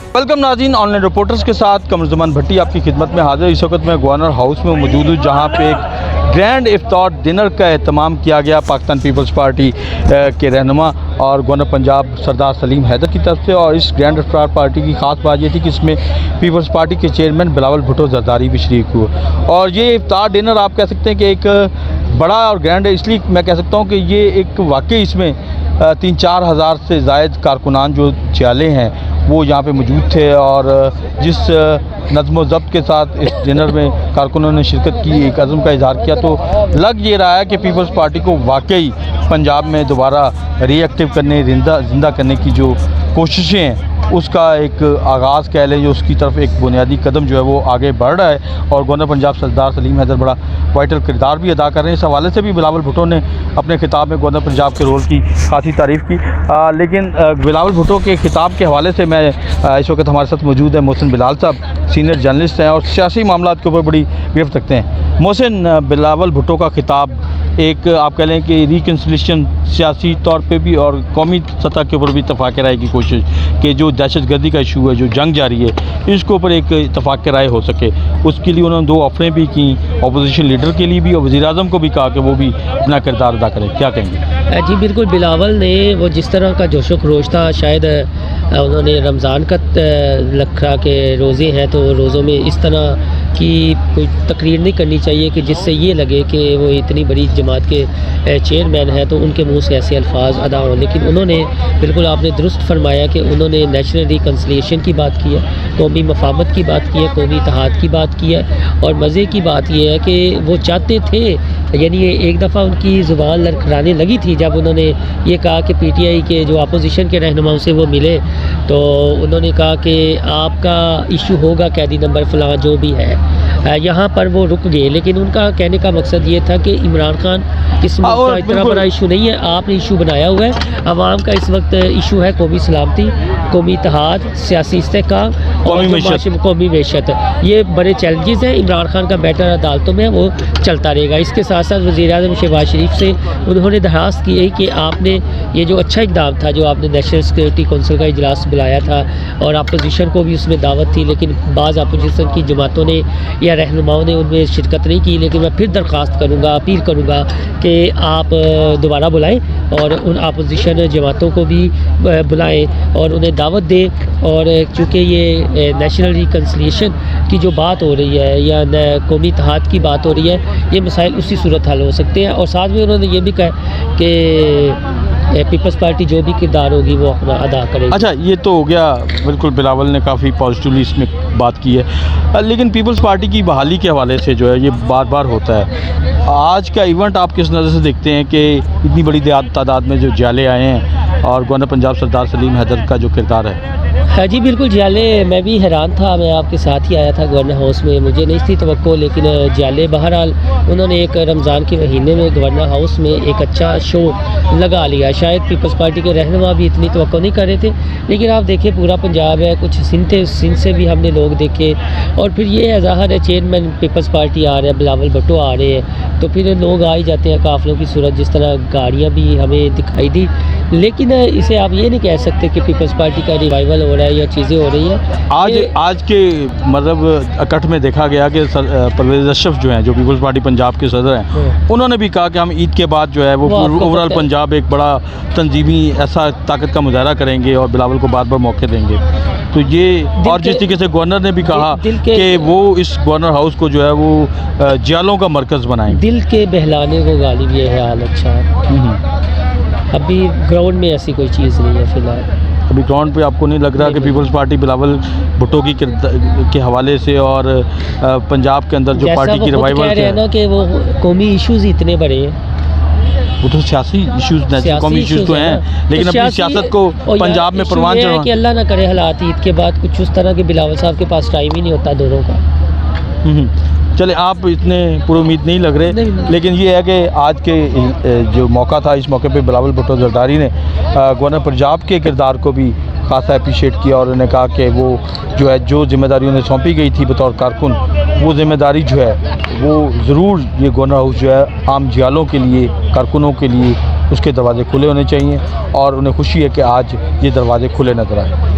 Welcome नाज़रीन, online reporters के साथ कमरुज़्ज़मान भट्टी आपकी खिदमत में हाजिर। इस वक्त मैं गवर्नर हाउस में मौजूद हूँ, जहाँ पे एक ग्रैंड इफ्तार डिनर का एहतमाम किया गया पाकिस्तान पीपल्स पार्टी के रहनुमा और गवर्नर पंजाब सरदार सलीम हैदर की तरफ से। और इस ग्रैंड इफ्तार पार्टी की ख़ास बात ये थी कि इसमें पीपल्स पार्टी के चेयरमैन बिलावल भुट्टो जरदारी भी शरीक हुए। और ये इफ्तार डिनर आप कह सकते हैं कि एक बड़ा और ग्रैंड है, इसलिए मैं कह सकता हूँ कि ये एक वाकई इसमें 3-4 हज़ार से ज़ायद कारकुनान जो जियाले हैं वो यहाँ पे मौजूद थे। और जिस नज़्म ज़ब्त के साथ इस डिनर में कारकुनों ने शिरकत की, एक अज़्म का इज़हार किया, तो लग ये रहा है कि पीपल्स पार्टी को वाकई पंजाब में दोबारा रीएक्टिव करने, जिंदा करने की जो कोशिशें हैं उसका एक आगाज़ कह लें, जो उसकी तरफ एक बुनियादी कदम जो है वो आगे बढ़ रहा है। और गवर्नर पंजाब सरदार सलीम हैदर बड़ा वाइटल किरदार भी अदा कर रहे हैं। इस हवाले से भी बिलावल भुट्टो ने अपने खिताब में गवर्नर पंजाब के रोल की खासी तारीफ़ की। लेकिन बिलावल भुट्टो के खिताब के हवाले से मैं इस वक्त हमारे साथ मौजूद है मोहसिन बिलाल साहब, सीनियर जर्नलिस्ट हैं और सियासी मामला के ऊपर बड़ी गिरफ्त रखते हैं। मोहसिन, बिलावल भुट्टो का खिताब एक आप कह लें कि रिकन्सिलेशन सियासी तौर पे भी और कौमी सतह के ऊपर भी इत्तफ़ाक़ राय की कोशिश कि जो दहशतगर्दी का इशू है, जो जंग जारी है, इसके ऊपर एक इत्तफ़ाक़ राय हो सके, उसके लिए उन्होंने 2 ऑफ़रें भी की, अपोजिशन लीडर के लिए भी और वज़ीर-ए-आज़म को भी कहा कि वो भी अपना किरदार अदा करें। क्या कहेंगे? जी बिल्कुल, बिलावल ने वो जिस तरह का जोशो खरोश था, शायद उन्होंने रमज़ान का रखा के रोज़े हैं तो रोज़ों में इस तरह की कोई तकरीर नहीं करनी चाहिए कि जिससे ये लगे कि वो इतनी बड़ी जमात के चेयरमैन हैं तो उनके मुंह से ऐसे अल्फाज अदा हों। लेकिन उन्होंने बिल्कुल आपने दुरुस्त फरमाया कि उन्होंने नेशनल रिकन्सिलिएशन की बात की है, कौमी मफाहमत की बात की है, कौमी इत्तेहाद की बात की है। और मज़े की बात यह है कि वो चाहते थे, यानी एक दफ़ा उनकी ज़ुबान लड़खड़ाने लगी थी जब उन्होंने ये कहा कि पीटीआई के जो अपोजिशन के रहनुमाओं से वो मिले तो उन्होंने कहा कि आपका इशू होगा कैदी नंबर फ़लाँ जो भी है। यहाँ पर वो रुक गए, लेकिन उनका कहने का मकसद ये था कि इमरान खान इस मुल्क का इतना बड़ा इशू नहीं है, आपने इशू बनाया हुआ है। आवाम का इस वक्त इशू है कौमी सलामती, कौमी इत्तेहाद, सियासी इस्तेहकाम और कौमी मैशत। ये बड़े चैलेंजेस हैं। इमरान खान का बैटर अदालतों में वो चलता रहेगा। इसके साथ साथ वज़ीर-ए-आज़म शहबाज शरीफ से उन्होंने दरख्वास्त की है कि आपने ये जो अच्छा इक़दाम था, जो आपने नेशनल सिक्योरिटी कौंसिल का इजलास बुलाया था और अपोजिशन को भी उसमें दावत थी, लेकिन बाज़ अपोजिशन की जमातों ने या रहनुमाओं ने उनमें शिरकत नहीं की। लेकिन मैं फिर दरख्वास्त करूँगा, अपील करूँगा कि आप दोबारा बुलाएँ और उन अपोजिशन जमातों को भी बुलाएँ और उन्हें दावत दें। और चूँकि ये नेशनल रिकन्सिलिएशन की जो बात हो रही है या कौमी इत्तेहाद की बात हो रही है, ये मसाइल उसी सूरत हल हो सकते हैं। और साथ में उन्होंने ये भी कहा कि पीपल्स पार्टी जो भी किरदार होगी वो अपना अदा करेगी। अच्छा, ये तो हो गया, बिल्कुल बिलावल ने काफ़ी पॉजिटिवली इसमें बात की है। लेकिन पीपल्स पार्टी की बहाली के हवाले से जो है ये बार बार होता है। आज का इवेंट आप किस नज़र से देखते हैं कि इतनी बड़ी तादाद में जो जियाले आए हैं और गवर्नर पंजाब सरदार सलीम हैदर का जो किरदार है? हाँ जी बिल्कुल, जियाले, मैं भी हैरान था, मैं आपके साथ ही आया था गवर्नर हाउस में, मुझे नहीं थी तवक्को, लेकिन जियाले बहरहाल उन्होंने एक रमज़ान के महीने में गवर्नर हाउस में एक अच्छा शो लगा लिया। शायद पीपल्स पार्टी के रहनुमा भी इतनी तवक्को नहीं कर रहे थे, लेकिन आप देखें पूरा पंजाब है, कुछ सिंध से भी हमने लोग देखे। और फिर ये ज़ाहिर है चेयरमैन पीपल्स पार्टी आ रहे हैं, बिलावल भुट्टो आ रहे हैं, तो फिर लोग आ ही जाते हैं काफ़िलों की सूरत, जिस तरह गाड़ियाँ भी हमें दिखाई दी। लेकिन इसे आप ये नहीं कह सकते कि पीपल्स पार्टी का रिवाइवल हो रहा है या चीज़ें हो रही हैं। आज के मतलब इकट्ठ में देखा गया कि परवेज़ अशरफ जो हैं, जो पीपल्स पार्टी पंजाब के सदर हैं, उन्होंने भी कहा कि हम ईद के बाद जो है वो ओवरऑल पंजाब एक बड़ा तंजीमी ऐसा ताकत का मुजाहरा करेंगे और बिलावल को बार बार मौके देंगे। तो ये और जिस तरीके से गवर्नर ने भी कहा कि वो इस गवर्नर हाउस को जो है वो जियालों का मरकज़ बनाएंगे। दिल के बहलाने को गालिब ये है हाल। अच्छा, अभी ग्राउंड में ऐसी कोई चीज़ नहीं है फ़िलहाल। अभी ग्राउंड पे आपको नहीं लग रहा कि पीपल्स पार्टी बिलावल भुट्टो की के हवाले से और पंजाब के अंदर जो पार्टी की रिवाइवल कह रहे हैं ना कि वो कौमी इश्यूज़ इतने बड़े हैं, वो तो सियासी इश्यूज़, कौमी इश्यूज़ तो हैं, लेकिन अपनी सियासत को पंजाब में परवान चढ़ाना कि अल्लाह ना करे हालात ईद के बाद कुछ उस तरह के बिलावल साहब के पास टाइम ही नहीं होता दोनों का। चले, आप इतने पूरी उम्मीद नहीं लग रहे, लेकिन ये है कि आज के जो मौका था, इस मौके पे बिलावल भुट्टो जरदारी ने गवर्नर पंजाब के किरदार को भी खासा अप्रिशिएट किया और उन्होंने कहा कि वो जो है जो जिम्मेदारी उन्हें सौंपी गई थी बतौर कारकुन, वो जिम्मेदारी जो है वो ज़रूर ये गवर्नर हाउस जो है आम जियालों के लिए, कारकुनों के लिए उसके दरवाज़े खुले होने चाहिए और उन्हें खुशी है कि आज ये दरवाज़े खुले नजर आए।